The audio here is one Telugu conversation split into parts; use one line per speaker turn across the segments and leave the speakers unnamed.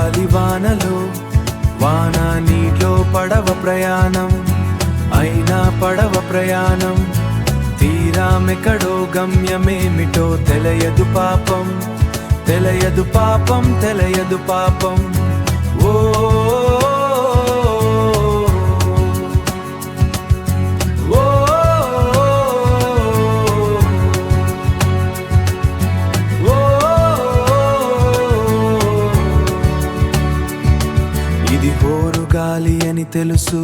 గాలివానలో వాన నీలో పడవ ప్రయాణం అయినా పడవ ప్రయాణం తీరామెక్కడో గమ్యమేమిటో తెలియదు పాపం తెలియదు పాపం తెలియదు పాపం ఓ ఇది హోరు గాలి అని తెలుసు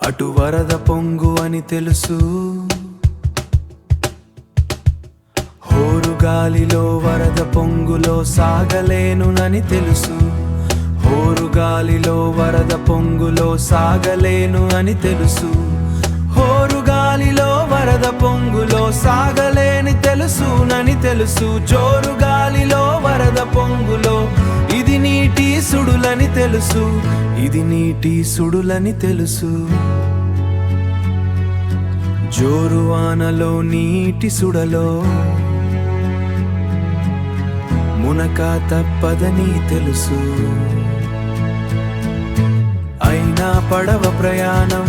అటు వరద పొంగు అని తెలుసు హోరు గాలిలో వరద పొంగులో సాగలేనునని తెలుసు హోరు గాలిలో వరద పొంగులో సాగలేను అని తెలుసు హోరు గాలిలో వరద పొంగులో సాగలేని తెలుసునని తెలుసు జోరు గాలిలో వరద పొంగులో ఇది నీటి సుడులని తెలుసు ఇది నీటి సుడులని తెలుసు జోరు వానలో నీటి సుడలో మునక తప్పదని తెలుసు అయినా పడవ ప్రయాణం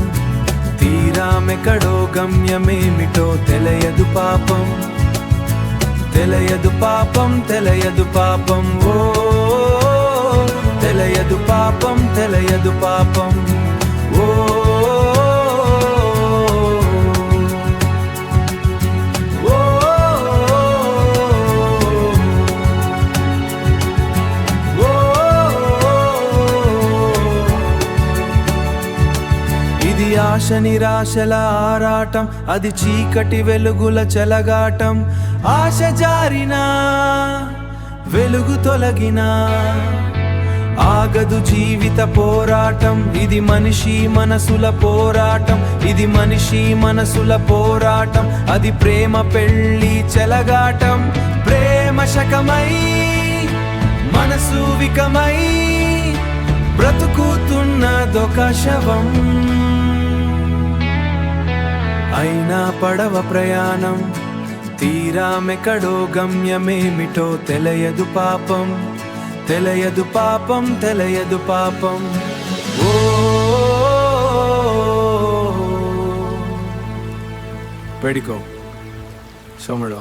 తీరామెక్కడో గమ్యమేమిటో తెలియదు పాపం తెలియదు పాపం తెలియదు పాపం ఓ తెలియదు పాపం తెలియదు పాపం ఓ ఇది ఆశ నిరాశల ఆరాటం అది చీకటి వెలుగుల చెలగాటం ఆశ జారినా వెలుగు తొలగినా ఆగదు జీవిత పోరాటం ఇది మనిషి మనసుల పోరాటం ఇది మనిషి మనసుల పోరాటం అది ప్రేమ పెళ్లి చెలగాటం ప్రేమ శకమై మనసు వికమై బ్రతుకుతున్నదొక శవం అయినా పడవ ప్రయాణం తీరామెక్కడో గమ్యమేమిటో తెలియదు పాపం తెలియదు పాపం తెలియదు పాపం ఓ పెడికో సోమడో